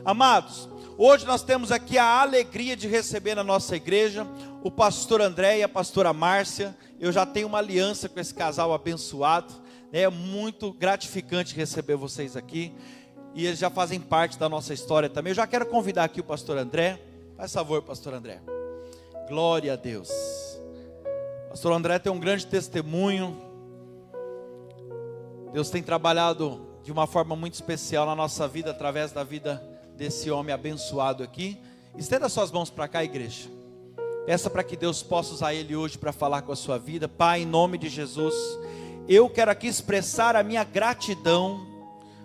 Amados, hoje nós temos aqui a alegria de receber na nossa igreja o pastor André e a pastora Márcia. Eu já tenho uma aliança com esse casal abençoado, né? É muito gratificante receber vocês aqui, e eles já fazem parte da nossa história também. Eu já quero convidar aqui o pastor André. Faz favor, pastor André. Glória a Deus. Pastor André tem um grande testemunho. Deus tem trabalhado de uma forma muito especial na nossa vida, através da vida desse homem abençoado aqui. Estenda suas mãos para cá, igreja. Peça para que Deus possa usar ele hoje para falar com a sua vida. Pai, em nome de Jesus, eu quero aqui expressar a minha gratidão,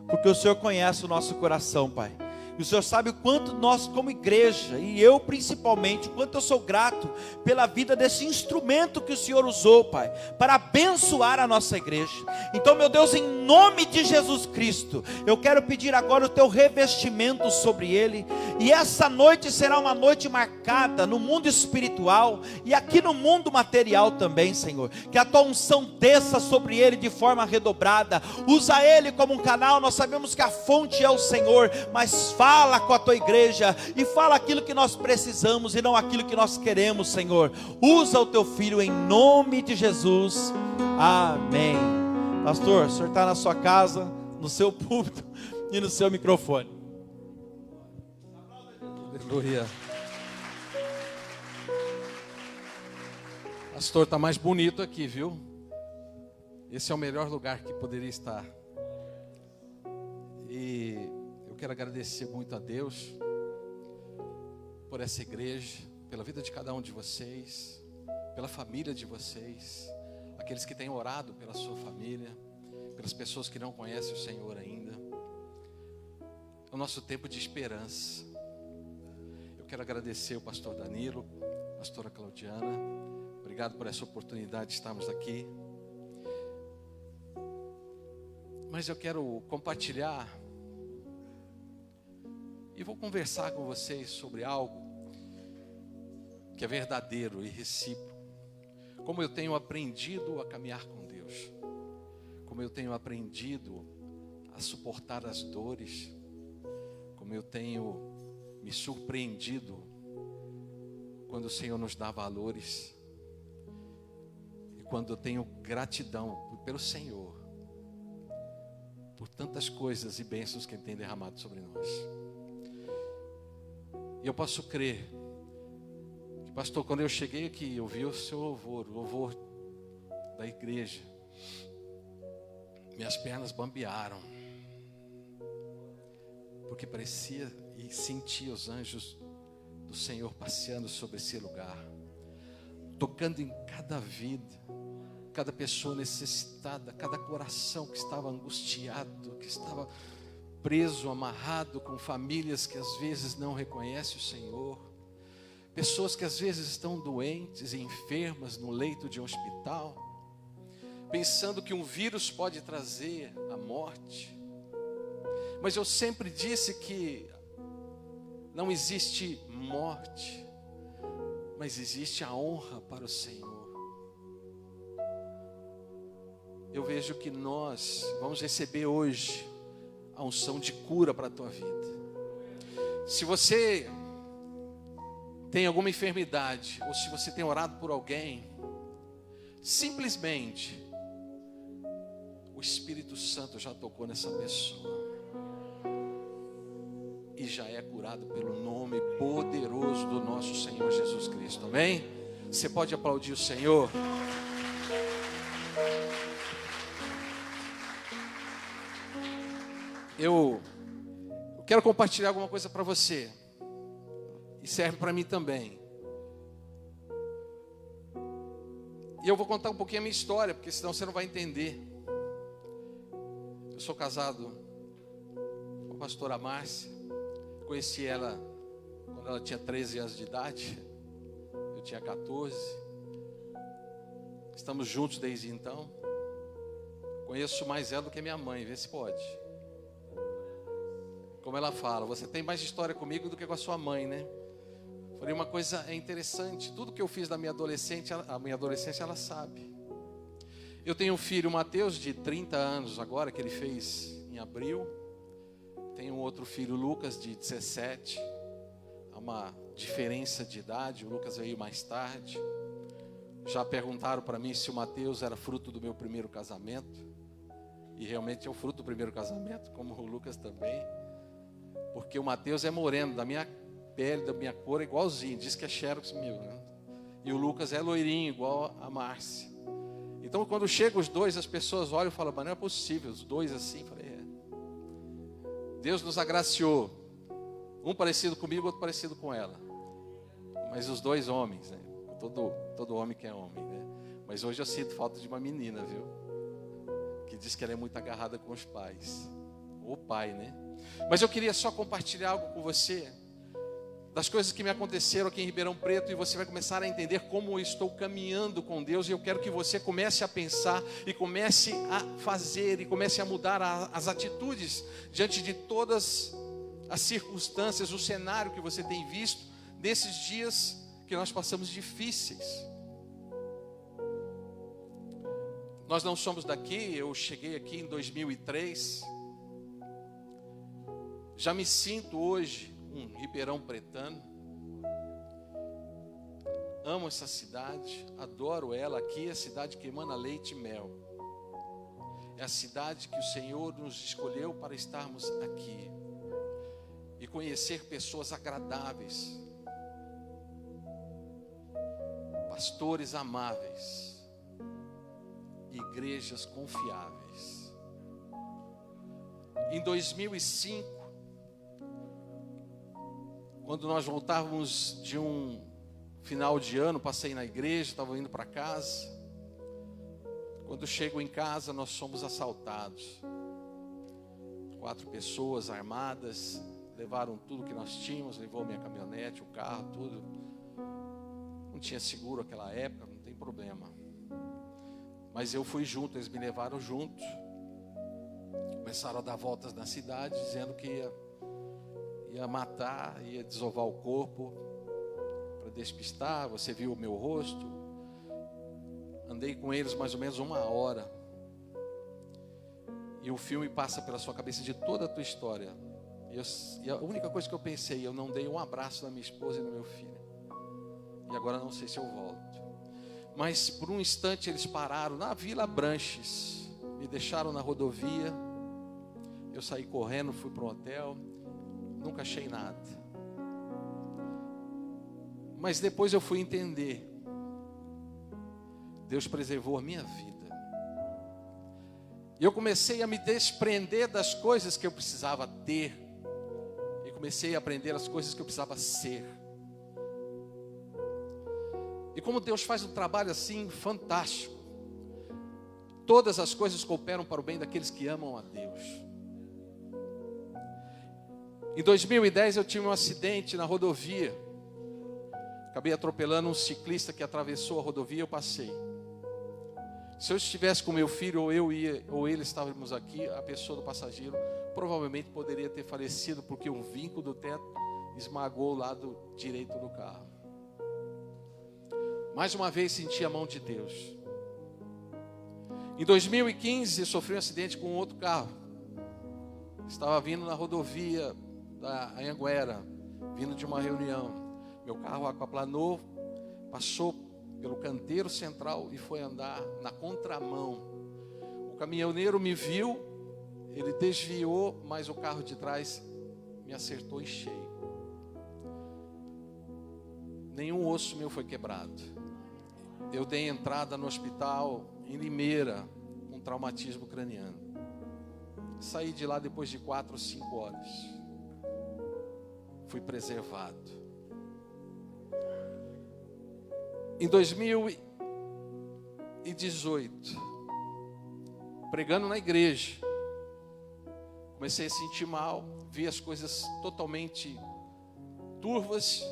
porque o Senhor conhece o nosso coração, Pai. E o Senhor sabe o quanto nós como igreja, e eu principalmente, o quanto eu sou grato pela vida desse instrumento que o Senhor usou, Pai, para abençoar a nossa igreja. Então, meu Deus, em nome de Jesus Cristo, eu quero pedir agora o teu revestimento sobre ele. E essa noite será uma noite marcada no mundo espiritual e aqui no mundo material também, Senhor. Que a tua unção desça sobre ele de forma redobrada. Usa ele como um canal. Nós sabemos que a fonte é o Senhor, mas fala com a tua igreja e fala aquilo que nós precisamos e não aquilo que nós queremos, Senhor. Usa o teu filho em nome de Jesus. Amém. Pastor, o senhor está na sua casa, no seu púlpito e no seu microfone. Aleluia. Pastor, está mais bonito aqui, viu? Esse é o melhor lugar que poderia estar. E eu quero agradecer muito a Deus por essa igreja, pela vida de cada um de vocês, pela família de vocês, aqueles que têm orado pela sua família, pelas pessoas que não conhecem o Senhor ainda. É o nosso tempo de esperança. Eu quero agradecer o pastor Danilo, a pastora Claudiana. Obrigado por essa oportunidade de estarmos aqui. Mas eu quero compartilhar e vou conversar com vocês sobre algo que é verdadeiro e recíproco. Como eu tenho aprendido a caminhar com Deus, como eu tenho aprendido a suportar as dores, como eu tenho me surpreendido quando o Senhor nos dá valores, e quando eu tenho gratidão pelo Senhor, por tantas coisas e bênçãos que Ele tem derramado sobre nós. E eu posso crer que, pastor, quando eu cheguei aqui, eu vi o seu louvor, o louvor da igreja, minhas pernas bambearam, porque parecia e sentia os anjos do Senhor passeando sobre esse lugar, tocando em cada vida, cada pessoa necessitada, cada coração que estava angustiado, que estava preso, amarrado, com famílias que às vezes não reconhecem o Senhor, pessoas que às vezes estão doentes e enfermas no leito de um hospital, pensando que um vírus pode trazer a morte. Mas eu sempre disse que não existe morte, mas existe a honra para o Senhor. Eu vejo que nós vamos receber hoje a unção de cura para a tua vida. Se você tem alguma enfermidade, ou se você tem orado por alguém, simplesmente o Espírito Santo já tocou nessa pessoa e já é curado pelo nome poderoso do nosso Senhor Jesus Cristo. Amém? Você pode aplaudir o Senhor? Eu quero compartilhar alguma coisa para você, e serve para mim também. E eu vou contar um pouquinho a minha história, porque senão você não vai entender. Eu sou casado com a pastora Márcia. Conheci ela quando ela tinha 13 anos de idade. Eu tinha 14. Estamos juntos desde então. Conheço mais ela do que minha mãe, vê se pode. Como ela fala, você tem mais história comigo do que com a sua mãe, né? Falei, uma coisa interessante, tudo que eu fiz na minha adolescência, ela sabe. Eu tenho um filho, o Mateus, de 30 anos agora, que ele fez em abril. tenho um outro filho, Lucas, de 17. Há uma diferença de idade, o Lucas veio mais tarde. Já perguntaram para mim se o Mateus era fruto do meu primeiro casamento. E realmente é o fruto do primeiro casamento, como o Lucas também. Porque o Mateus é moreno, da minha pele, da minha cor, igualzinho. Diz que é xerox meu, né? E o Lucas é loirinho, igual a Márcia. Então, quando chegam os dois, as pessoas olham e falam, mas não é possível, os dois assim. Eu falei, Deus nos agraciou. Um parecido comigo, outro parecido com ela. Mas os dois homens, né? Todo homem que é homem, né? Mas hoje eu sinto falta de uma menina, viu? Que diz que ela é muito agarrada com os pais. Ou pai, né? Mas eu queria só compartilhar algo com você, das coisas que me aconteceram aqui em Ribeirão Preto, e você vai começar a entender como eu estou caminhando com Deus, e eu quero que você comece a pensar, e comece a fazer, e comece a mudar as atitudes, diante de todas as circunstâncias, o cenário que você tem visto, nesses dias que nós passamos difíceis. Nós não somos daqui, eu cheguei aqui em 2003, já me sinto hoje um ribeirão pretano. Amo essa cidade, adoro ela. Aqui é a cidade que emana leite e mel. É a cidade que o Senhor nos escolheu para estarmos aqui e conhecer pessoas agradáveis, pastores amáveis, igrejas confiáveis. Em 2005, quando nós voltávamos de um final de ano, passei na igreja, estava indo para casa. Quando chego em casa, nós somos assaltados. 4 pessoas armadas, levaram tudo que nós tínhamos, levou minha caminhonete, o carro, tudo. Não tinha seguro naquela época, não tem problema. Mas eu fui junto, eles me levaram junto. Começaram a dar voltas na cidade, dizendo que ia matar, ia desovar o corpo para despistar. Você viu o meu rosto. Andei com eles mais ou menos 1 hora. E o filme passa pela sua cabeça de toda a tua história. E a única coisa que eu pensei, eu não dei um abraço na minha esposa e no meu filho. E agora não sei se eu volto. Mas por um instante eles pararam na Vila Branches, me deixaram na rodovia. Eu saí correndo, fui para um hotel. Nunca achei nada. Mas depois eu fui entender. Deus preservou a minha vida. E eu comecei a me desprender das coisas que eu precisava ter. E comecei a aprender as coisas que eu precisava ser. E como Deus faz um trabalho assim fantástico. Todas as coisas cooperam para o bem daqueles que amam a Deus. Em 2010 eu tive um acidente na rodovia. Acabei atropelando um ciclista que atravessou a rodovia, eu passei. Se eu estivesse com meu filho, ou ele estávamos aqui, a pessoa do passageiro provavelmente poderia ter falecido, porque um vinco do teto esmagou o lado direito do carro. Mais uma vez senti a mão de Deus. Em 2015 sofri um acidente com outro carro. Estava vindo na rodovia da Anhanguera, vindo de uma reunião. Meu carro aquaplanou, passou pelo canteiro central e foi andar na contramão. O caminhoneiro me viu, ele desviou, mas o carro de trás me acertou em cheio. Nenhum osso meu foi quebrado. Eu dei entrada no hospital em Limeira, com traumatismo craniano. Saí de lá depois de 4 ou 5 horas. Fui preservado. Em 2018, pregando na igreja, comecei a sentir mal, vi as coisas totalmente turvas.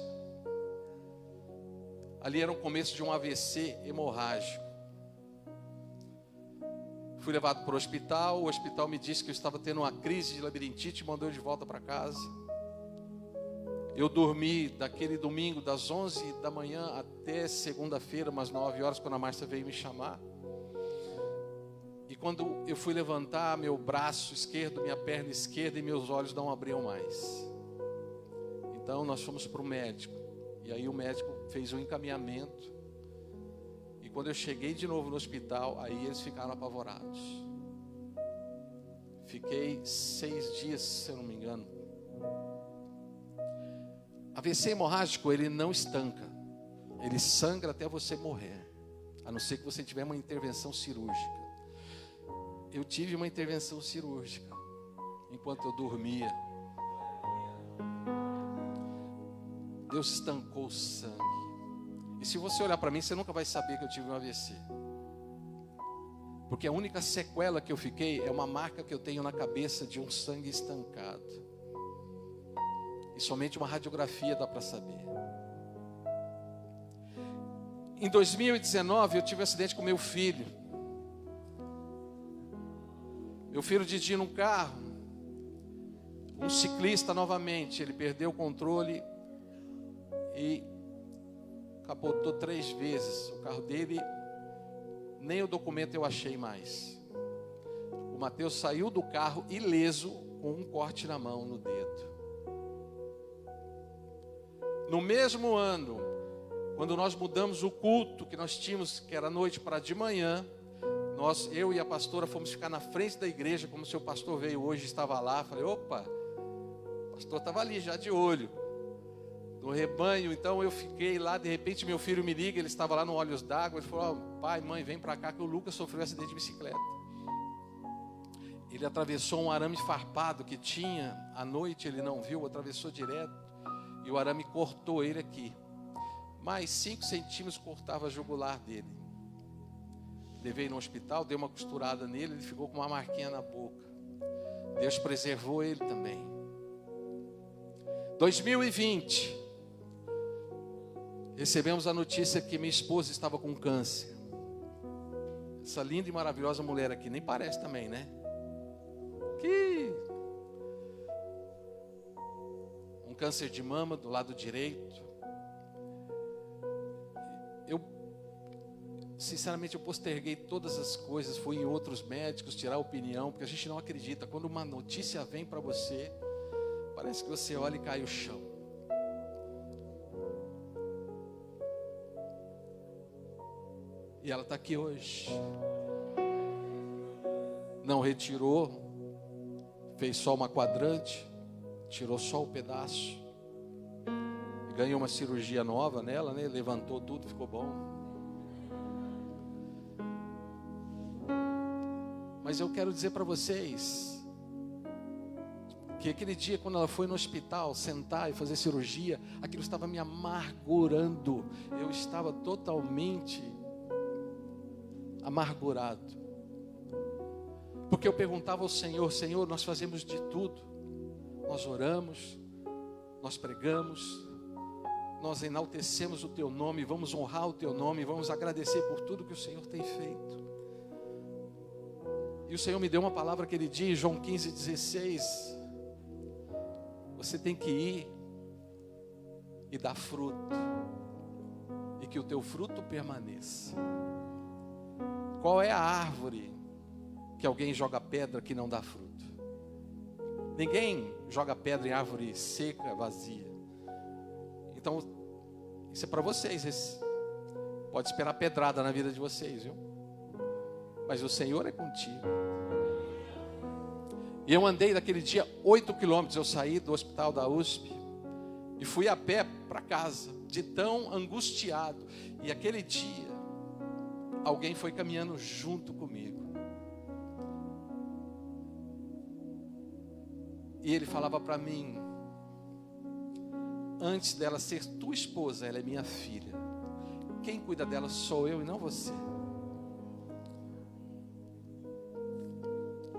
Ali era o começo de um AVC hemorrágico. Fui levado para o hospital me disse que eu estava tendo uma crise de labirintite e mandou de volta para casa. Eu dormi daquele domingo das 11 da manhã até segunda-feira, umas 9 horas, quando a Márcia veio me chamar. E quando eu fui levantar meu braço esquerdo, minha perna esquerda, e meus olhos não abriam mais. Então nós fomos para o médico. E aí o médico fez um encaminhamento. E quando eu cheguei de novo no hospital, aí eles ficaram apavorados. Fiquei 6 dias, se eu não me engano. AVC hemorrágico, ele não estanca. Ele sangra até você morrer. A não ser que você tiver uma intervenção cirúrgica. Eu tive uma intervenção cirúrgica enquanto eu dormia. Deus estancou o sangue. E se você olhar para mim, você nunca vai saber que eu tive um AVC. Porque a única sequela que eu fiquei é uma marca que eu tenho na cabeça de um sangue estancado. E somente uma radiografia dá para saber. Em 2019 eu tive um acidente com meu filho. Meu filho dirigindo um carro. Um ciclista novamente, ele perdeu o controle e capotou 3 vezes. O carro dele, nem o documento eu achei mais. O Mateus saiu do carro ileso, com um corte na mão, no dedo. No mesmo ano, quando nós mudamos o culto que nós tínhamos, que era à noite para de manhã, eu e a pastora fomos ficar na frente da igreja, como o seu pastor veio hoje, estava lá. Falei, opa, o pastor estava ali já de olho no rebanho. Então eu fiquei lá, de repente meu filho me liga, ele estava lá no Olhos d'Água. Ele falou, pai, mãe, vem para cá que o Lucas sofreu um acidente de bicicleta. Ele atravessou um arame farpado que tinha, à noite ele não viu, atravessou direto, e o arame cortou ele aqui. Mais 5 centímetros cortava a jugular dele. Levei no hospital, dei uma costurada nele, ele ficou com uma marquinha na boca. Deus preservou ele também. 2020, recebemos a notícia que minha esposa estava com câncer. Essa linda e maravilhosa mulher aqui, nem parece também, né? Um câncer de mama do lado direito. Sinceramente, eu posterguei todas as coisas, fui em outros médicos tirar opinião, porque a gente não acredita. Quando uma notícia vem para você, parece que você olha e cai o chão. E ela está aqui hoje. Não retirou, fez só uma quadrante, tirou só o pedaço. Ganhou uma cirurgia nova nela, né? Levantou tudo, ficou bom. Mas eu quero dizer para vocês que aquele dia, quando ela foi no hospital sentar e fazer cirurgia, aquilo estava me amargurando. Eu estava totalmente amargurado. Porque eu perguntava ao Senhor, Senhor, nós fazemos de tudo. Nós oramos, nós pregamos, nós enaltecemos o Teu nome, vamos honrar o Teu nome, vamos agradecer por tudo que o Senhor tem feito. E o Senhor me deu uma palavra que Ele diz, João 15:16. Você tem que ir e dar fruto, e que o teu fruto permaneça. Qual é a árvore que alguém joga pedra que não dá fruto? Ninguém joga pedra em árvore seca, vazia. Então, isso é para vocês. Pode esperar pedrada na vida de vocês, viu? Mas o Senhor é contigo. E eu andei daquele dia 8 quilômetros. Eu saí do hospital da USP e fui a pé para casa, de tão angustiado. E aquele dia, alguém foi caminhando junto comigo. E ele falava para mim, antes dela ser tua esposa, ela é minha filha. Quem cuida dela sou eu e não você.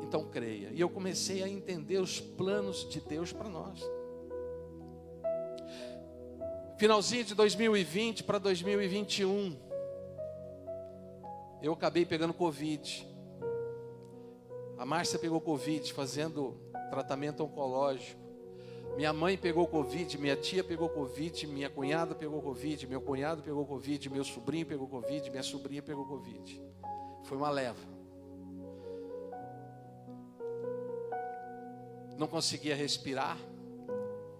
Então creia. E eu comecei a entender os planos de Deus para nós. Finalzinho de 2020 para 2021, eu acabei pegando Covid. A Márcia pegou Covid, fazendo tratamento oncológico. Minha mãe pegou Covid, minha tia pegou Covid, minha cunhada pegou Covid, meu cunhado pegou Covid, meu sobrinho pegou Covid, minha sobrinha pegou Covid. Foi uma leva. não conseguia respirar.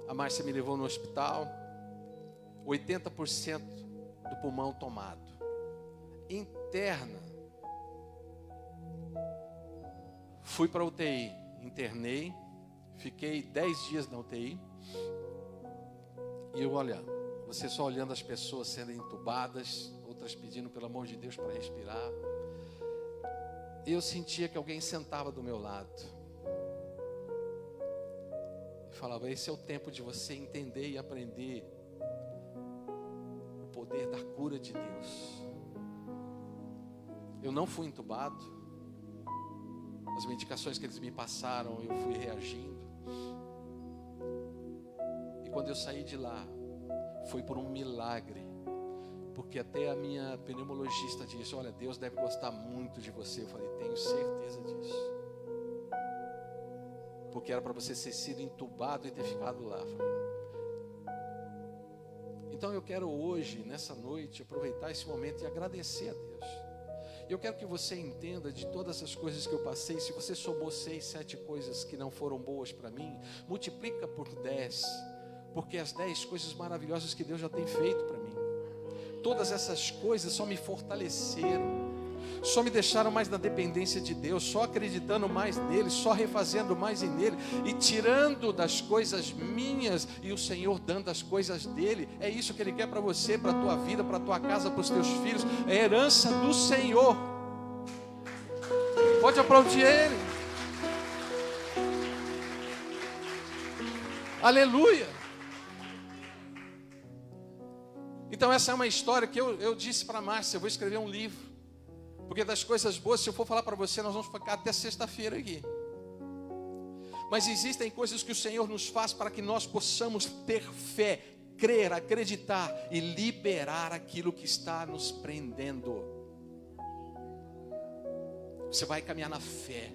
A Márcia me levou no hospital. 80% do pulmão tomado. Interna. Fui para a UTI, internei, fiquei 10 dias na UTI. E eu olhando, você só olhando as pessoas sendo entubadas, outras pedindo pelo amor de Deus para respirar. Eu sentia que alguém sentava do meu lado. E falava, esse é o tempo de você entender e aprender o poder da cura de Deus. Eu não fui entubado. As medicações que eles me passaram, eu fui reagindo. E quando eu saí de lá, foi por um milagre. Porque até a minha pneumologista disse, olha, Deus deve gostar muito de você. Eu falei, tenho certeza disso. Porque era para você ter sido entubado e ter ficado lá. Então eu quero hoje, nessa noite, aproveitar esse momento e agradecer a Deus. Eu quero que você entenda de todas as coisas que eu passei. Se você somou 6, 7 coisas que não foram boas para mim, multiplica por 10. Porque as 10 coisas maravilhosas que Deus já tem feito para mim, todas essas coisas só me fortaleceram, só me deixaram mais na dependência de Deus, só acreditando mais nele, só refazendo mais nele, e tirando das coisas minhas e o Senhor dando as coisas dele. É isso que Ele quer para você, para a tua vida, para a tua casa, para os teus filhos. É herança do Senhor. Pode aplaudir Ele. Aleluia. Então essa é uma história que eu disse para a Márcia, eu vou escrever um livro. Porque das coisas boas, se eu for falar para você, nós vamos ficar até sexta-feira aqui. Mas existem coisas que o Senhor nos faz para que nós possamos ter fé, crer, acreditar e liberar aquilo que está nos prendendo. Você vai caminhar na fé,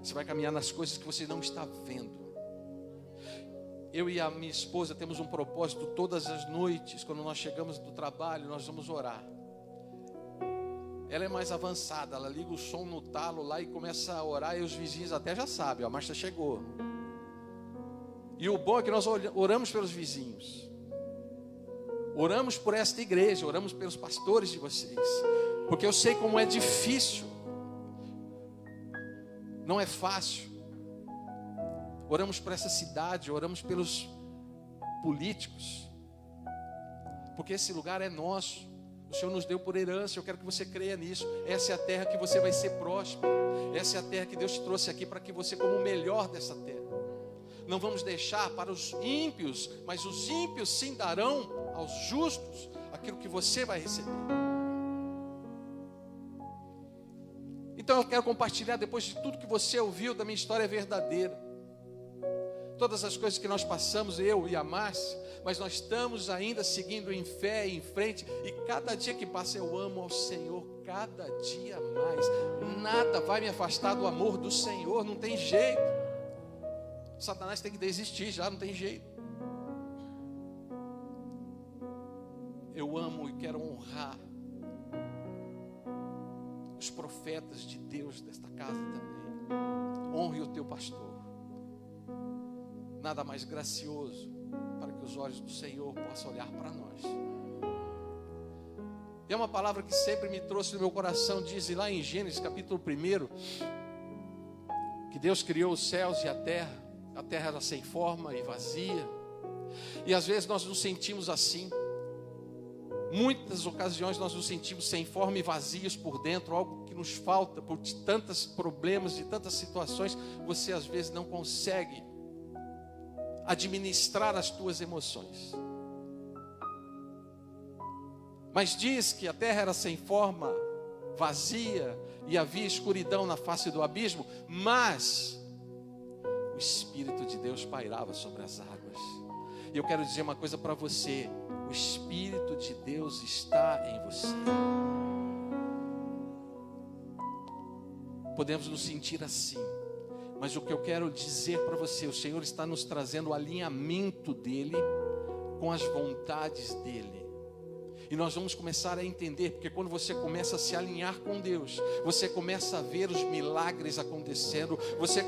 você vai caminhar nas coisas que você não está vendo. Eu e a minha esposa temos um propósito todas as noites, quando nós chegamos do trabalho, nós vamos orar. Ela é mais avançada, ela liga o som no talo lá e começa a orar, e os vizinhos até já sabem, a Márcia chegou. E o bom é que nós oramos pelos vizinhos, oramos por esta igreja, oramos pelos pastores de vocês, porque eu sei como é difícil, não é fácil. Oramos por essa cidade, oramos pelos políticos, porque esse lugar é nosso. O Senhor nos deu por herança, eu quero que você creia nisso. Essa é a terra que você vai ser próspero. Essa é a terra que Deus te trouxe aqui para que você como o melhor dessa terra. Não vamos deixar para os ímpios, mas os ímpios sim darão aos justos aquilo que você vai receber. Então eu quero compartilhar, depois de tudo que você ouviu da minha história verdadeira, todas as coisas que nós passamos, eu e a Márcia, mas nós estamos ainda seguindo em fé, em frente, e cada dia que passa eu amo ao Senhor, cada dia mais. Nada vai me afastar do amor do Senhor, não tem jeito. Satanás tem que desistir já, não tem jeito. Eu amo e quero honrar os profetas de Deus desta casa também. Honre o teu pastor. Nada mais gracioso para que os olhos do Senhor possam olhar para nós. É uma palavra que sempre me trouxe no meu coração. Diz lá em Gênesis capítulo 1, que Deus criou os céus e a terra era sem forma e vazia. E às vezes nós nos sentimos assim. Muitas ocasiões nós nos sentimos sem forma e vazios por dentro, algo que nos falta por tantos problemas e tantas situações. Você às vezes não consegue administrar as tuas emoções. Mas diz que a terra era sem forma, vazia, e havia escuridão na face do abismo, mas o Espírito de Deus pairava sobre as águas. E eu quero dizer uma coisa para você: o Espírito de Deus está em você. Podemos nos sentir assim, mas o que eu quero dizer para você, o Senhor está nos trazendo o alinhamento dele com as vontades dele. E nós vamos começar a entender, porque quando você começa a se alinhar com Deus, você começa a ver os milagres acontecendo, você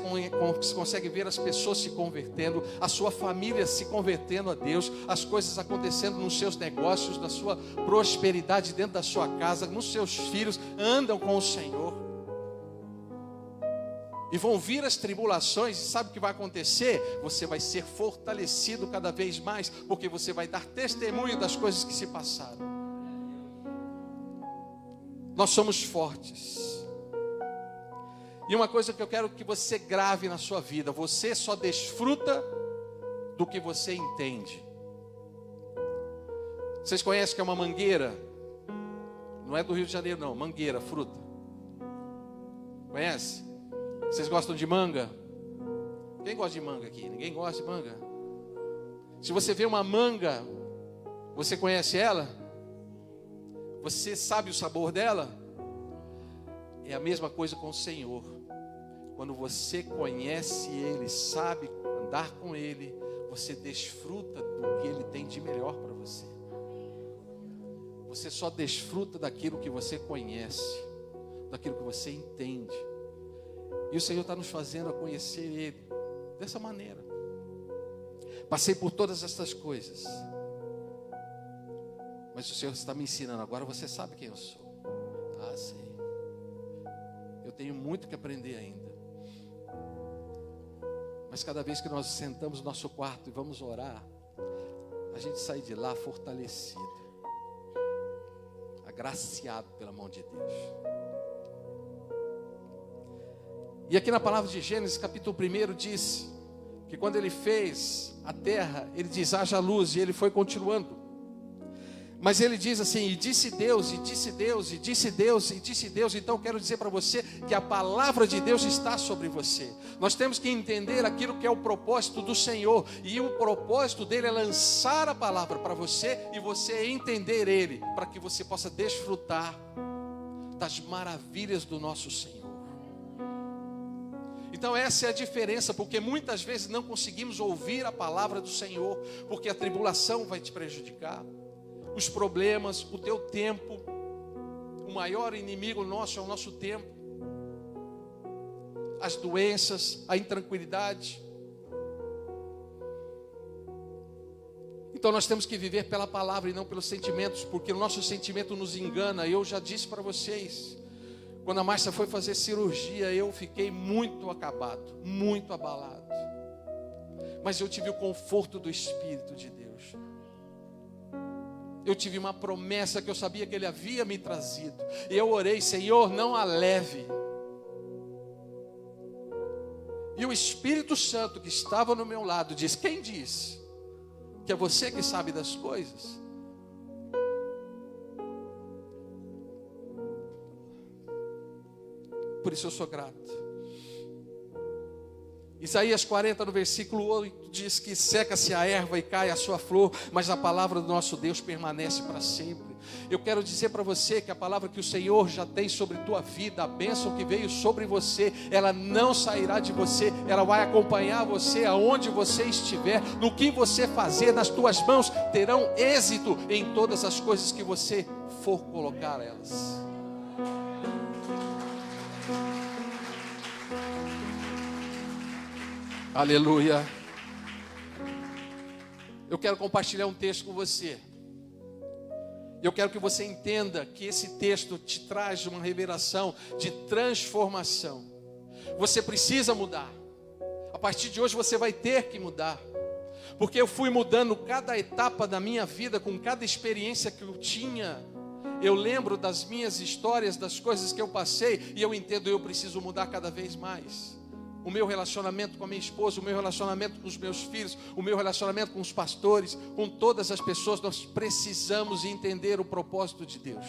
consegue ver as pessoas se convertendo, a sua família se convertendo a Deus, as coisas acontecendo nos seus negócios, na sua prosperidade dentro da sua casa, nos seus filhos, andam com o Senhor. E vão vir as tribulações, e sabe o que vai acontecer? Você vai ser fortalecido cada vez mais, porque você vai dar testemunho das coisas que se passaram. Nós somos fortes. E uma coisa que eu quero que você grave na sua vida: você só desfruta do que você entende. Vocês conhecem o que é uma mangueira? Não é do Rio de Janeiro não, mangueira, fruta. Conhece? Vocês gostam de manga? Quem gosta de manga aqui? Ninguém gosta de manga? Se você vê uma manga, você conhece ela? Você sabe o sabor dela? É a mesma coisa com o Senhor. Quando você conhece Ele, sabe andar com Ele, você desfruta do que Ele tem de melhor para você. Você só desfruta daquilo que você conhece, daquilo que você entende. E o Senhor está nos fazendo a conhecer Ele dessa maneira. Passei por todas essas coisas, mas o Senhor está me ensinando. Agora você sabe quem eu sou. Ah, sei. Eu tenho muito que aprender ainda. Mas cada vez que nós sentamos no nosso quarto e vamos orar, a gente sai de lá fortalecido, agraciado pela mão de Deus. E aqui na palavra de Gênesis, capítulo 1, diz que quando ele fez a terra, ele diz: haja luz, e ele foi continuando. Mas ele diz assim: e disse Deus, e disse Deus, e disse Deus, e disse Deus. Então eu quero dizer para você que a palavra de Deus está sobre você. Nós temos que entender aquilo que é o propósito do Senhor, e o propósito dele é lançar a palavra para você, e você entender ele, para que você possa desfrutar das maravilhas do nosso Senhor. Então essa é a diferença, porque muitas vezes não conseguimos ouvir a palavra do Senhor, porque a tribulação vai te prejudicar, os problemas, o teu tempo. O maior inimigo nosso é o nosso tempo, as doenças, a intranquilidade. Então nós temos que viver pela palavra e não pelos sentimentos, porque o nosso sentimento nos engana. Eu já disse para vocês, quando a Márcia foi fazer cirurgia, eu fiquei muito acabado, muito abalado. Mas eu tive o conforto do Espírito de Deus. Eu tive uma promessa que eu sabia que Ele havia me trazido. E eu orei: Senhor, não a leve. E o Espírito Santo que estava no meu lado disse: quem diz que é você que sabe das coisas? Por isso eu sou grato. Isaías 40, no versículo 8, diz que seca-se a erva e cai a sua flor, mas a palavra do nosso Deus permanece para sempre. Eu quero dizer para você que a palavra que o Senhor já tem sobre tua vida, a bênção que veio sobre você, ela não sairá de você, ela vai acompanhar você aonde você estiver, no que você fazer, nas tuas mãos terão êxito em todas as coisas que você for colocar elas. Aleluia. Eu quero compartilhar um texto com você. Eu quero que você entenda que esse texto te traz uma revelação de transformação. Você precisa mudar. A partir de hoje você vai ter que mudar. Porque eu fui mudando cada etapa da minha vida, com cada experiência que eu tinha. Eu lembro das minhas histórias, das coisas que eu passei, e eu entendo, eu preciso mudar cada vez mais. O meu relacionamento com a minha esposa, o meu relacionamento com os meus filhos, o meu relacionamento com os pastores, com todas as pessoas, nós precisamos entender o propósito de Deus.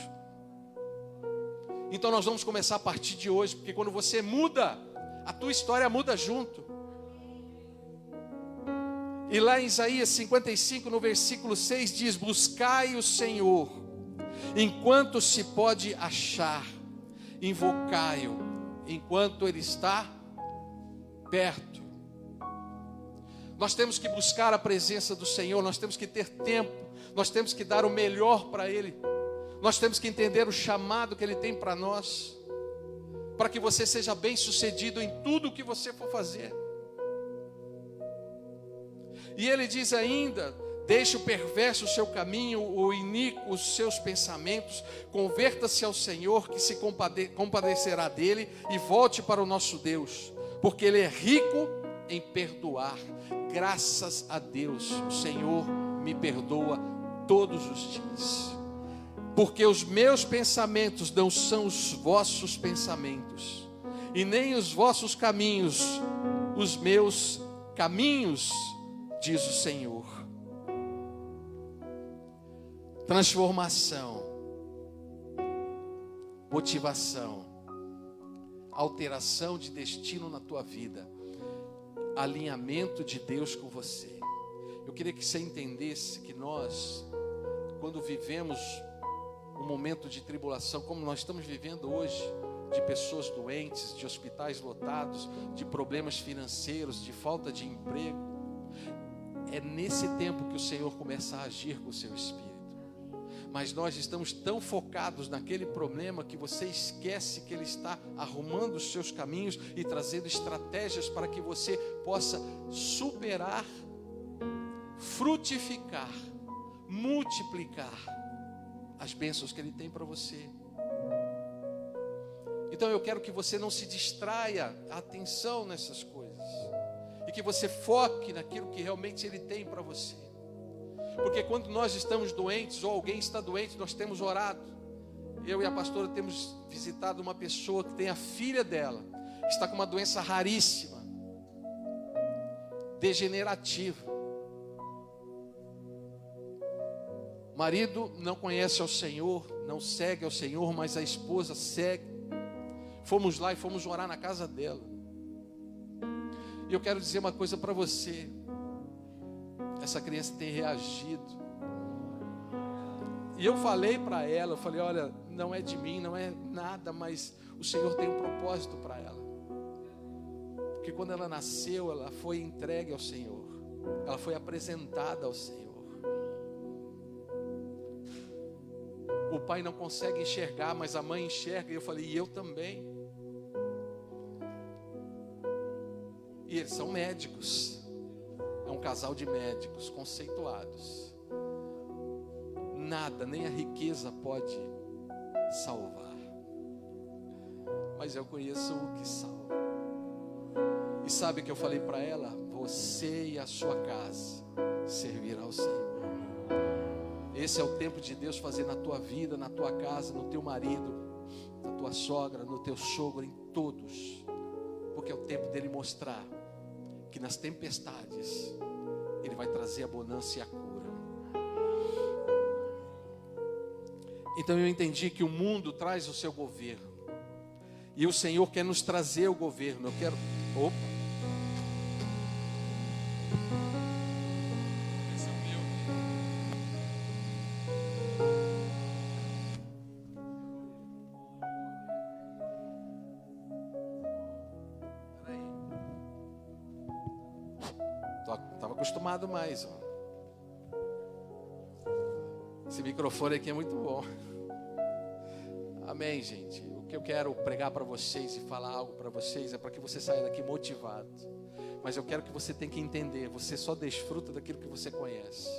Então nós vamos começar a partir de hoje, porque quando você muda, a tua história muda junto. E lá em Isaías 55, no versículo 6, diz: buscai o Senhor, enquanto se pode achar, invocai-o, enquanto Ele está perto. Nós temos que buscar a presença do Senhor, nós temos que ter tempo, nós temos que dar o melhor para Ele, nós temos que entender o chamado que Ele tem para nós, para que você seja bem sucedido em tudo o que você for fazer. E Ele diz ainda: deixe o perverso o seu caminho, o iníquo os seus pensamentos, converta-se ao Senhor, que se compadecerá dele, e volte para o nosso Deus, porque Ele é rico em perdoar. Graças a Deus, o Senhor me perdoa todos os dias, porque os meus pensamentos não são os vossos pensamentos, e nem os vossos caminhos os meus caminhos, diz o Senhor. Transformação, motivação, alteração de destino na tua vida, alinhamento de Deus com você. Eu queria que você entendesse que nós, quando vivemos um momento de tribulação, como nós estamos vivendo hoje, de pessoas doentes, de hospitais lotados, de problemas financeiros, de falta de emprego, é nesse tempo que o Senhor começa a agir com o seu Espírito. Mas nós estamos tão focados naquele problema que você esquece que Ele está arrumando os seus caminhos e trazendo estratégias para que você possa superar, frutificar, multiplicar as bênçãos que Ele tem para você. Então eu quero que você não se distraia a atenção nessas coisas, e que você foque naquilo que realmente Ele tem para você. Porque quando nós estamos doentes, ou alguém está doente, nós temos orado. Eu e a pastora temos visitado uma pessoa que tem a filha dela, que está com uma doença raríssima, degenerativa. O marido não conhece ao Senhor, não segue ao Senhor, mas a esposa segue. Fomos lá e fomos orar na casa dela. E eu quero dizer uma coisa para você: essa criança tem reagido. E eu falei para ela, eu falei: olha, não é de mim, não é nada, mas o Senhor tem um propósito para ela. Porque quando ela nasceu, ela foi entregue ao Senhor, ela foi apresentada ao Senhor. O pai não consegue enxergar, mas a mãe enxerga. E eu falei: e eu também. E eles são médicos. É um casal de médicos conceituados. Nada, nem a riqueza pode salvar. Mas eu conheço o que salva. E sabe o que eu falei para ela? Você e a sua casa servirão ao Senhor. Esse é o tempo de Deus fazer na tua vida, na tua casa, no teu marido, na tua sogra, no teu sogro, em todos. Porque é o tempo dele mostrar que nas tempestades Ele vai trazer a bonança e a cura. Então eu entendi que o mundo traz o seu governo, e o Senhor quer nos trazer o governo. Eu quero... Opa! Esse é o meu. Peraí. Estava acostumado mais, ó. Esse microfone aqui é muito bom. Amém, gente. O que eu quero pregar para vocês e falar algo para vocês é para que você saia daqui motivado. Mas eu quero que você tenha que entender, você só desfruta daquilo que você conhece.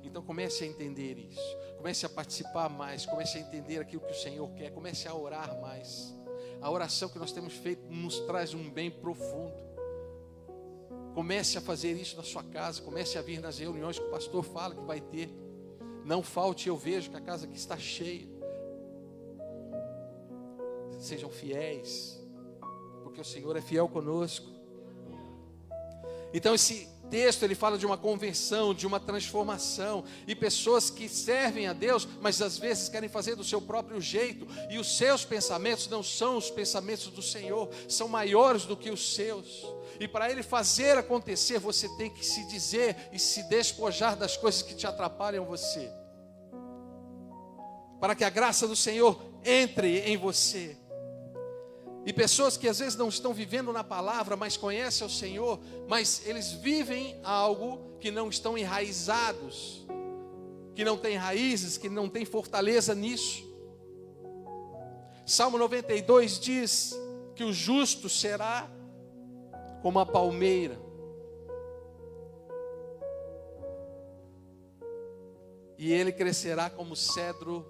Então comece a entender isso. Comece a participar mais, comece a entender aquilo que o Senhor quer, comece a orar mais. A oração que nós temos feito nos traz um bem profundo. Comece a fazer isso na sua casa, comece a vir nas reuniões que o pastor fala que vai ter. Não falte, eu vejo que a casa aqui está cheia. Sejam fiéis, porque o Senhor é fiel conosco. Então esse texto ele fala de uma conversão, de uma transformação, e pessoas que servem a Deus, mas às vezes querem fazer do seu próprio jeito, e os seus pensamentos não são os pensamentos do Senhor, são maiores do que os seus. E para Ele fazer acontecer, você tem que se dizer e se despojar das coisas que te atrapalham você, para que a graça do Senhor entre em você. E pessoas que às vezes não estão vivendo na palavra, mas conhecem o Senhor, mas eles vivem algo que não estão enraizados, que não tem raízes, que não tem fortaleza nisso. Salmo 92 diz que o justo será como a palmeira, e ele crescerá como o cedro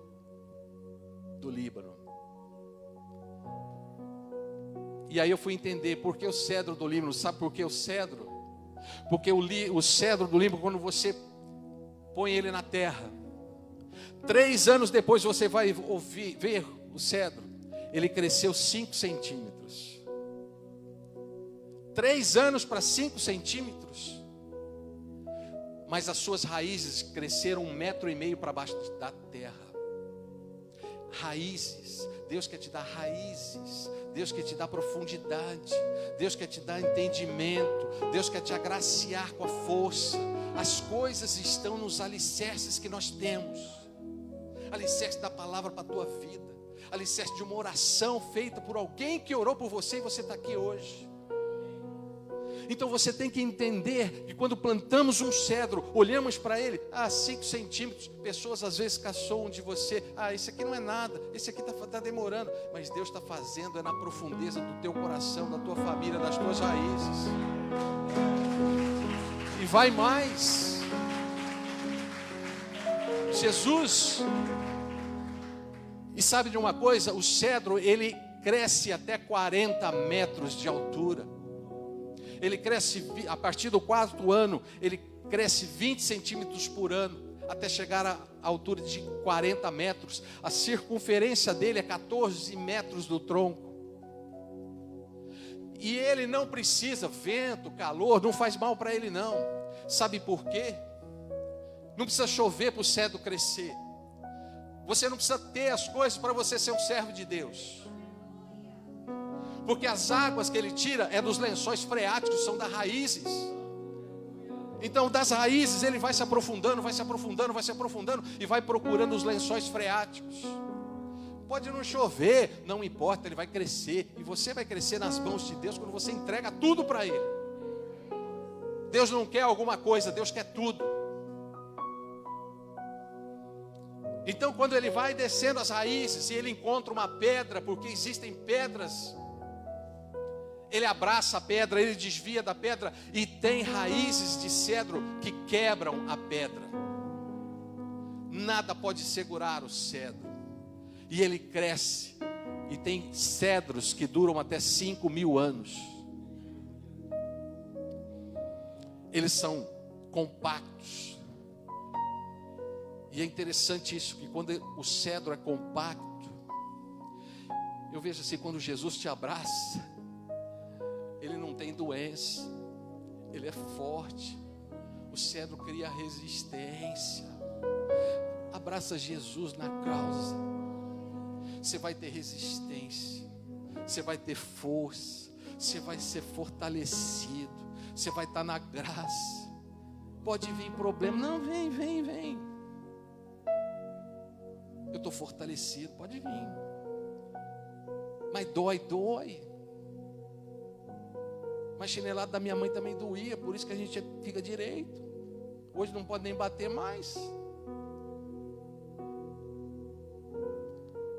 do Líbano. E aí eu fui entender por que o cedro do Líbano. Sabe por que o cedro? Porque o cedro do Líbano, quando você põe ele na terra, 3 anos depois você vai ver o cedro, ele cresceu 5 centímetros. 3 anos para 5 centímetros. Mas as suas raízes cresceram 1,5 metro para baixo da terra. Raízes. Deus quer te dar raízes. Deus quer te dar profundidade. Deus quer te dar entendimento. Deus quer te agraciar com a força. As coisas estão nos alicerces que nós temos. Alicerce da palavra para a tua vida. Alicerce de uma oração feita por alguém que orou por você e você está aqui hoje. Então você tem que entender que quando plantamos um cedro, olhamos para ele, 5 centímetros, pessoas às vezes caçoam de você, esse aqui não é nada, esse aqui está demorando, mas Deus está fazendo, é na profundeza do teu coração, da tua família, das tuas raízes. E vai mais. Jesus, e sabe de uma coisa, o cedro ele cresce até 40 metros de altura. Ele cresce, a partir do 4º ano, ele cresce 20 centímetros por ano, até chegar à altura de 40 metros. A circunferência dele é 14 metros do tronco. E ele não precisa, vento, calor, não faz mal para ele não. Sabe por quê? Não precisa chover para o cedro crescer. Você não precisa ter as coisas para você ser um servo de Deus. Porque as águas que ele tira é dos lençóis freáticos, são das raízes. Então das raízes ele vai se aprofundando, vai se aprofundando, vai se aprofundando e vai procurando os lençóis freáticos. Pode não chover, não importa, ele vai crescer. E você vai crescer nas mãos de Deus quando você entrega tudo para ele. Deus não quer alguma coisa, Deus quer tudo. Então quando ele vai descendo as raízes e ele encontra uma pedra, porque existem pedras, ele abraça a pedra, ele desvia da pedra, e tem raízes de cedro que quebram a pedra. Nada pode segurar o cedro. E ele cresce, e tem cedros que duram até 5.000 anos. Eles são compactos. E é interessante isso, que quando o cedro é compacto, eu vejo assim, quando Jesus te abraça, ele não tem doença, ele é forte, o cedro cria resistência. Abraça Jesus na causa, você vai ter resistência, você vai ter força, você vai ser fortalecido, você vai estar na graça. Pode vir problema, não, vem, eu estou fortalecido, pode vir, mas dói. Mas chinelada da minha mãe também doía, por isso que a gente fica direito. Hoje não pode nem bater mais.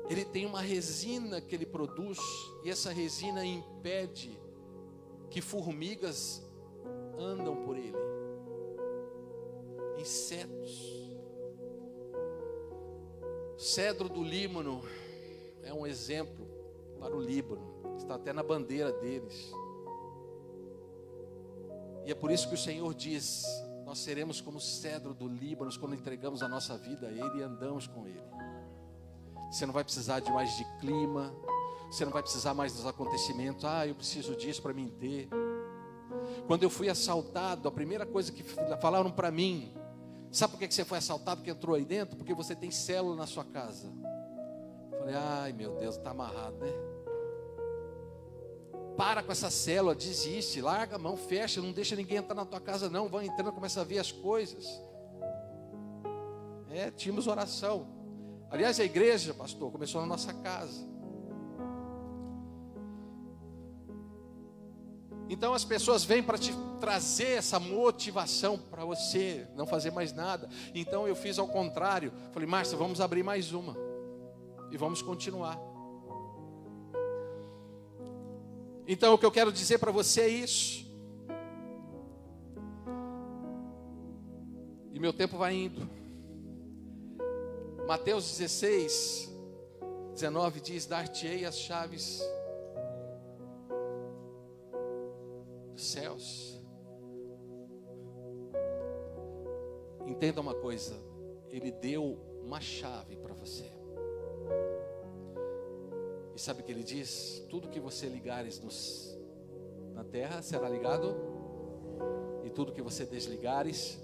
Ele tem uma resina que ele produz, e essa resina impede que formigas andam por ele, insetos. O cedro do Líbano é um exemplo para o Líbano, está até na bandeira deles. E é por isso que o Senhor diz: nós seremos como o cedro do Líbano quando entregamos a nossa vida a Ele e andamos com Ele. Você não vai precisar de mais de clima, você não vai precisar mais dos acontecimentos. Eu preciso disso para mim ter. Quando eu fui assaltado, a primeira coisa que falaram para mim: sabe por que você foi assaltado, que entrou aí dentro? Porque você tem célula na sua casa. Eu falei: ai meu Deus, está amarrado, né? Para com essa célula, desiste, larga a mão, fecha, não deixa ninguém entrar na tua casa não, vão entrando, começa a ver as coisas. Tínhamos oração. Aliás, a igreja, pastor, começou na nossa casa. Então as pessoas vêm para te trazer essa motivação para você não fazer mais nada. Então eu fiz ao contrário. Falei, Márcia, vamos abrir mais uma. E vamos continuar. Então o que eu quero dizer para você é isso. E meu tempo vai indo. Mateus 16, 19 diz, dar-te-ei as chaves dos céus. Entenda uma coisa, Ele deu uma chave para você. E sabe o que Ele diz? Tudo que você ligares na terra será ligado, e tudo que você desligares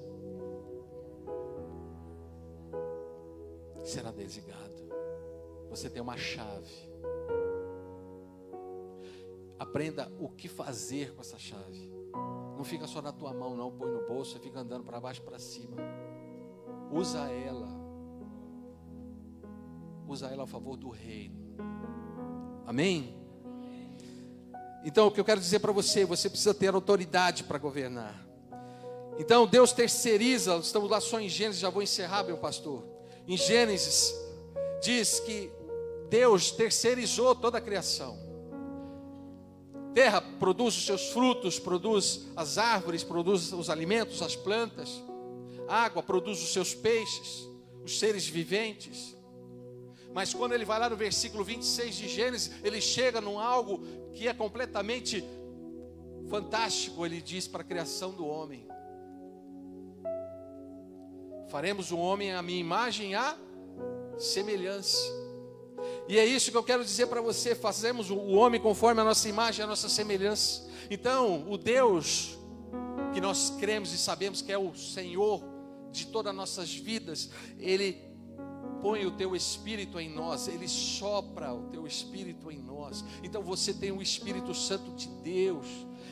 será desligado. Você tem uma chave. Aprenda o que fazer com essa chave. Não fica só na tua mão, não. Põe no bolso e fica andando para baixo, para cima. Usa ela. Usa ela a favor do reino. Amém? Então o que eu quero dizer para você, você precisa ter autoridade para governar. Então Deus terceiriza, estamos lá só em Gênesis, já vou encerrar, meu pastor. Em Gênesis diz que Deus terceirizou toda a criação. Terra produz os seus frutos, produz as árvores, produz os alimentos, as plantas. Água produz os seus peixes, os seres viventes. Mas quando ele vai lá no versículo 26 de Gênesis, ele chega num algo que é completamente fantástico. Ele diz para a criação do homem: faremos o homem à minha imagem e à semelhança. E é isso que eu quero dizer para você. Fazemos o homem conforme a nossa imagem e a nossa semelhança. Então o Deus que nós cremos e sabemos que é o Senhor de todas as nossas vidas, Ele põe o teu Espírito em nós, Ele sopra o teu Espírito em nós. Então você tem o Espírito Santo de Deus.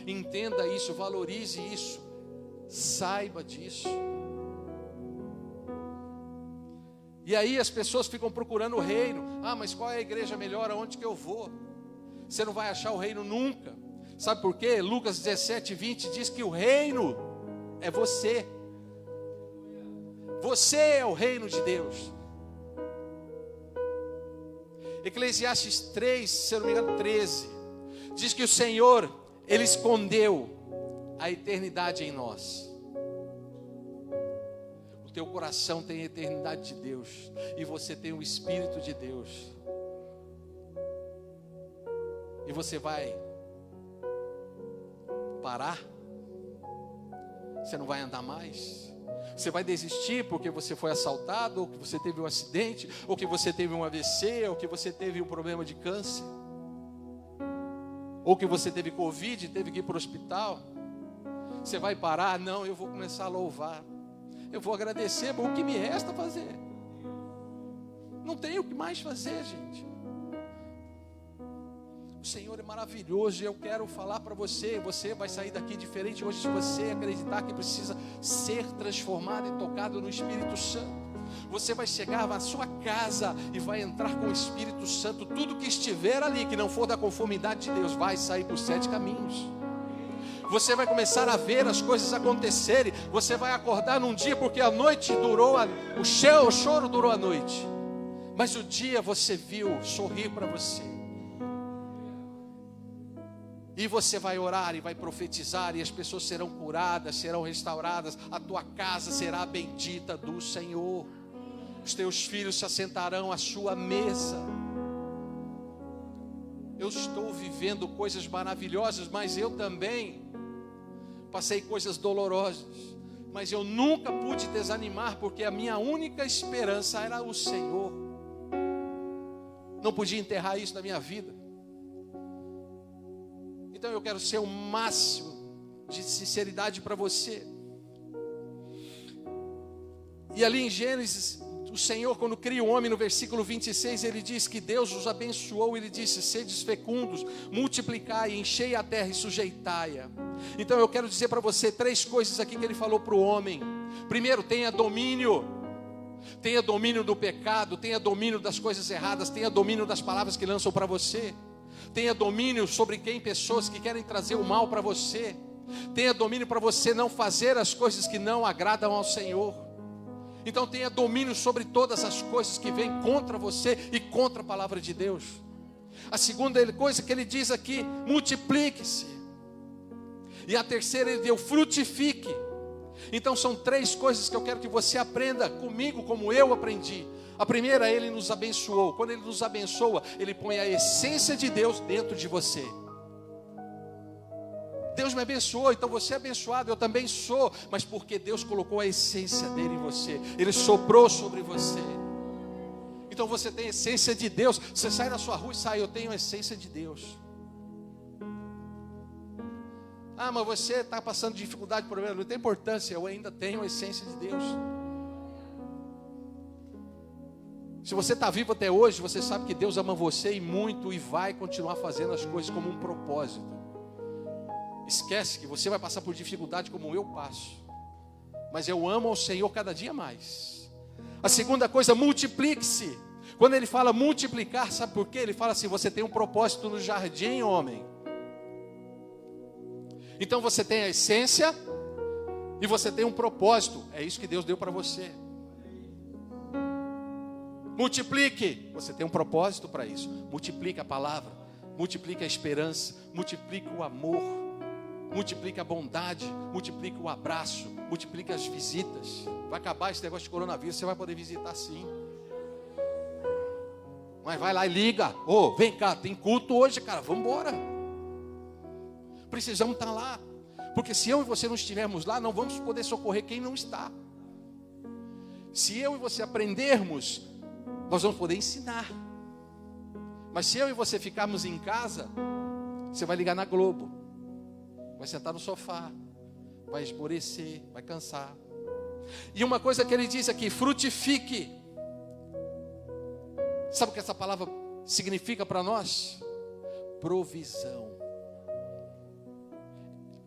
Entenda isso, valorize isso, saiba disso. E aí as pessoas ficam procurando o reino. Ah, mas qual é a igreja melhor? Aonde que eu vou? Você não vai achar o reino nunca. Sabe por quê? Lucas 17, 20 diz que o reino é você. Você é o reino de Deus. Eclesiastes 3, se eu não me engano 13, diz que o Senhor, Ele escondeu a eternidade em nós. O teu coração tem a eternidade de Deus, e você tem o Espírito de Deus. E você vai parar? Você não vai andar mais? Você vai desistir porque você foi assaltado, ou que você teve um acidente, ou que você teve um AVC, ou que você teve um problema de câncer, ou que você teve Covid e teve que ir para o hospital? Você vai parar? Não, eu vou começar a louvar. Eu vou agradecer, mas o que me resta fazer? Não tem o que mais fazer, gente. O Senhor é maravilhoso e eu quero falar para você. Você vai sair daqui diferente hoje se você acreditar que precisa ser transformado e tocado no Espírito Santo. Você vai chegar na sua casa e vai entrar com o Espírito Santo. Tudo que estiver ali, que não for da conformidade de Deus, vai sair por 7 caminhos. Você vai começar a ver as coisas acontecerem. Você vai acordar num dia, porque a noite durou, o choro durou a noite, mas o dia você viu sorrir para você. E você vai orar e vai profetizar, e as pessoas serão curadas, serão restauradas. A tua casa será bendita do Senhor. Os teus filhos se assentarão à sua mesa. Eu estou vivendo coisas maravilhosas, mas eu também passei coisas dolorosas, mas eu nunca pude desanimar, porque a minha única esperança era o Senhor. Não podia enterrar isso na minha vida. Então eu quero ser o máximo de sinceridade para você. E ali em Gênesis, o Senhor, quando cria o homem, no versículo 26, Ele diz que Deus os abençoou. Ele disse: sedes fecundos, multiplicai, enchei a terra e sujeitai-a. Então eu quero dizer para você 3 coisas aqui que Ele falou para o homem. Primeiro, tenha domínio. Tenha domínio do pecado, tenha domínio das coisas erradas, tenha domínio das palavras que lançam para você. Tenha domínio sobre pessoas que querem trazer o mal para você. Tenha domínio para você não fazer as coisas que não agradam ao Senhor. Então tenha domínio sobre todas as coisas que vêm contra você e contra a palavra de Deus. A segunda coisa que ele diz aqui, multiplique-se. E a terceira ele deu, frutifique. Então são 3 coisas que eu quero que você aprenda comigo, como eu aprendi. A primeira, ele nos abençoou. Quando ele nos abençoa, ele põe a essência de Deus dentro de você. Deus me abençoou, então você é abençoado, eu também sou. Mas porque Deus colocou a essência dele em você. Ele soprou sobre você. Então você tem a essência de Deus. Você sai na sua rua e sai, eu tenho a essência de Deus. Ah, mas você está passando dificuldade, problema. Não tem importância, eu ainda tenho a essência de Deus. Se você está vivo até hoje, você sabe que Deus ama você e muito, e vai continuar fazendo as coisas como um propósito. Esquece que você vai passar por dificuldade como eu passo, mas eu amo ao Senhor cada dia mais. A segunda coisa, multiplique-se. Quando ele fala multiplicar, sabe por quê? Ele fala assim, você tem um propósito no jardim, homem. Então você tem a essência e você tem um propósito. É isso que Deus deu para você. Multiplique. Você tem um propósito para isso. Multiplique a palavra, multiplique a esperança, multiplique o amor, multiplique a bondade, multiplique o abraço, multiplique as visitas. Vai acabar esse negócio de coronavírus, você vai poder visitar sim. Mas vai lá e liga. Ô, vem cá, tem culto hoje, cara, vamos embora. Precisamos estar lá. Porque se eu e você não estivermos lá, não vamos poder socorrer quem não está. Se eu e você aprendermos, nós vamos poder ensinar. Mas se eu e você ficarmos em casa, você vai ligar na Globo, vai sentar no sofá, vai esmorecer, vai cansar. E uma coisa que ele diz aqui, frutifique. Sabe o que essa palavra significa para nós? Provisão.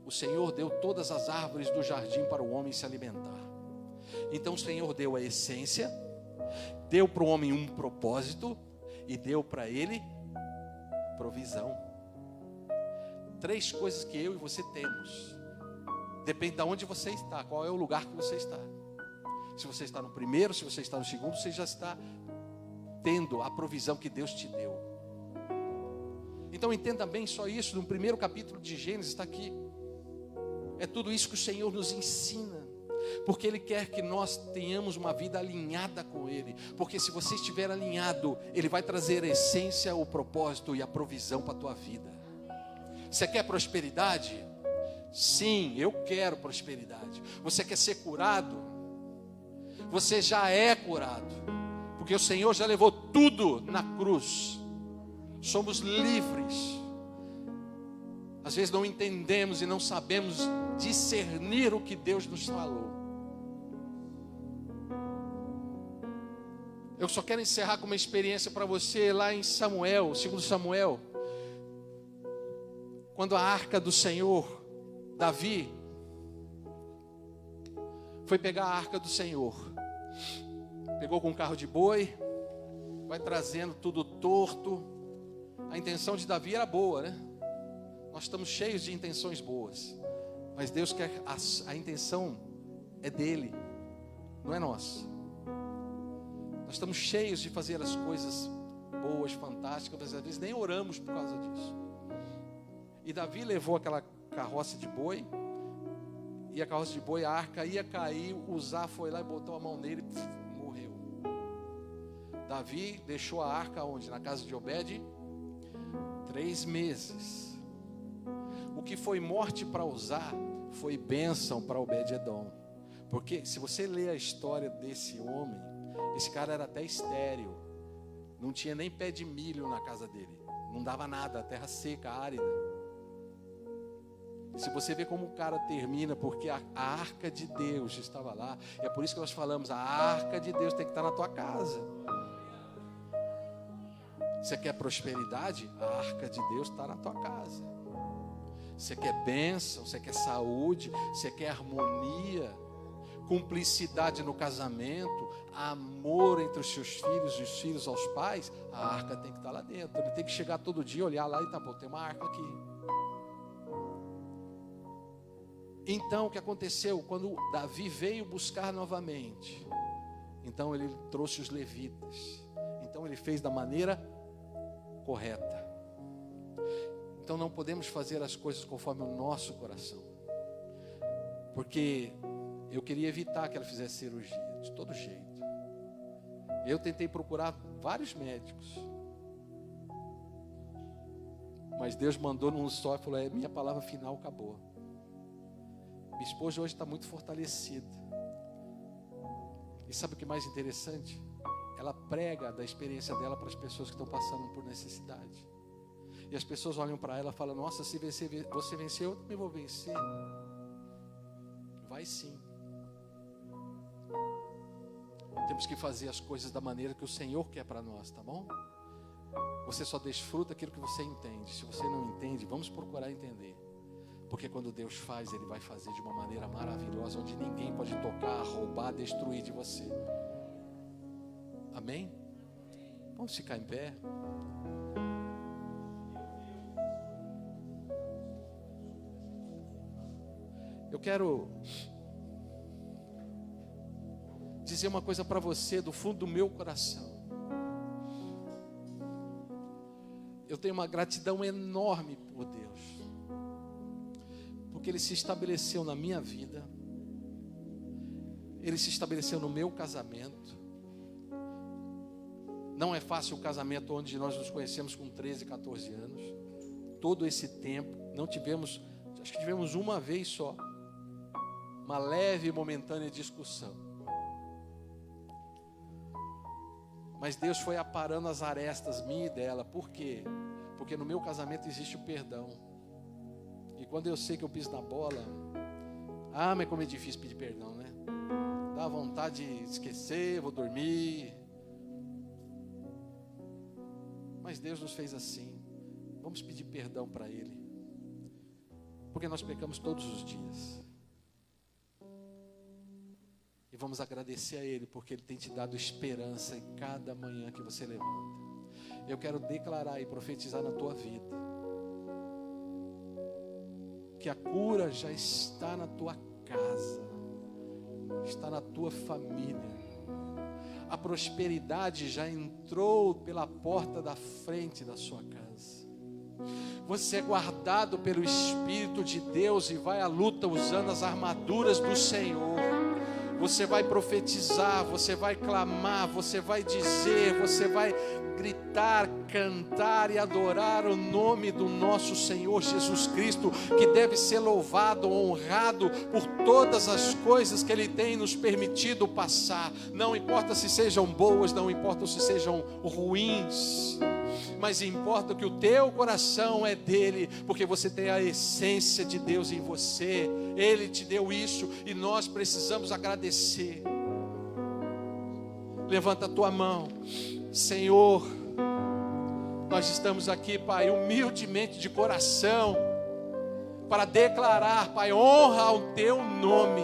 O Senhor deu todas as árvores do jardim para o homem se alimentar. Então o Senhor deu a essência, deu para o homem um propósito e deu para ele provisão. 3 coisas que eu e você temos. Depende de onde você está, qual é o lugar que você está. Se você está no primeiro, se você está no segundo, você já está tendo a provisão que Deus te deu. Então entenda bem só isso, no primeiro capítulo de Gênesis está aqui. É tudo isso que o Senhor nos ensina. Porque Ele quer que nós tenhamos uma vida alinhada com Ele. Porque se você estiver alinhado, Ele vai trazer a essência, o propósito e a provisão para a tua vida. Você quer prosperidade? Sim, eu quero prosperidade. Você quer ser curado? Você já é curado. Porque o Senhor já levou tudo na cruz. Somos livres. Às vezes não entendemos e não sabemos discernir o que Deus nos falou. Eu só quero encerrar com uma experiência para você lá em Samuel, 2 Samuel. Quando a arca do Senhor, Davi, foi pegar a arca do Senhor. Pegou com um carro de boi, vai trazendo tudo torto. A intenção de Davi era boa, né? Nós estamos cheios de intenções boas. Mas Deus quer, a intenção é dele, não é nossa. Nós estamos cheios de fazer as coisas boas, fantásticas, mas às vezes nem oramos por causa disso. E Davi levou aquela carroça de boi, e a carroça de boi, a arca ia cair, Uzá foi lá e botou a mão nele e morreu. Davi deixou a arca onde? Na casa de Obed, 3 meses. O que foi morte para Uzá foi bênção para Obed-edom. Porque se você ler a história desse homem, esse cara era até estéril. Não tinha nem pé de milho na casa dele. Não dava nada, terra seca, árida. Se você vê como o cara termina, porque a arca de Deus estava lá. É por isso que nós falamos, a arca de Deus tem que estar na tua casa. Você quer prosperidade? A arca de Deus está na tua casa. Você quer bênção, você quer saúde, você quer harmonia. cumplicidade no casamento, amor entre os seus filhos e os filhos aos pais, a arca tem que estar lá dentro. Ele tem que chegar todo dia, olhar lá e tá bom, tem uma arca aqui. Então o que aconteceu? Quando Davi veio buscar novamente, então ele trouxe os levitas. Então ele fez da maneira correta. Então não podemos fazer as coisas conforme o nosso coração. Porque eu queria evitar que ela fizesse cirurgia, de todo jeito. Eu tentei procurar vários médicos. Mas Deus mandou num só e falou, minha palavra final acabou. Minha esposa hoje está muito fortalecida. E sabe o que é mais interessante? Ela prega da experiência dela para as pessoas que estão passando por necessidade. E as pessoas olham para ela e falam, nossa, se você venceu, eu também vou vencer. Vai sim. Temos que fazer as coisas da maneira que o Senhor quer para nós, tá bom? Você só desfruta aquilo que você entende. Se você não entende, vamos procurar entender. Porque quando Deus faz, Ele vai fazer de uma maneira maravilhosa, onde ninguém pode tocar, roubar, destruir de você. Amém? Vamos ficar em pé. Eu quero dizer uma coisa para você do fundo do meu coração. Eu tenho uma gratidão enorme por Deus, porque Ele se estabeleceu na minha vida, Ele se estabeleceu no meu casamento. Não é fácil o casamento onde nós nos conhecemos com 13, 14 anos. Todo esse tempo, não tivemos, acho que tivemos uma vez só, uma leve e momentânea discussão. Mas Deus foi aparando as arestas minha e dela. Por quê? Porque no meu casamento existe o perdão. E quando eu sei que eu piso na bola, mas como é difícil pedir perdão, né? Dá vontade de esquecer, vou dormir. Mas Deus nos fez assim. Vamos pedir perdão para Ele. Porque nós pecamos todos os dias. E vamos agradecer a Ele, porque Ele tem te dado esperança em cada manhã que você levanta. Eu quero declarar e profetizar na tua vida que a cura já está na tua casa, está na tua família. A prosperidade já entrou pela porta da frente da sua casa. Você é guardado pelo Espírito de Deus e vai à luta usando as armaduras do Senhor. Você vai profetizar, você vai clamar, você vai dizer, você vai gritar, cantar e adorar o nome do nosso Senhor Jesus Cristo, que deve ser louvado, honrado por todas as coisas que Ele tem nos permitido passar. Não importa se sejam boas, não importa se sejam ruins, mas importa que o teu coração é dele, porque você tem a essência de Deus em você. Ele te deu isso e nós precisamos agradecer. Levanta a tua mão. Senhor, nós estamos aqui, Pai, humildemente de coração, para declarar, Pai, honra ao teu nome.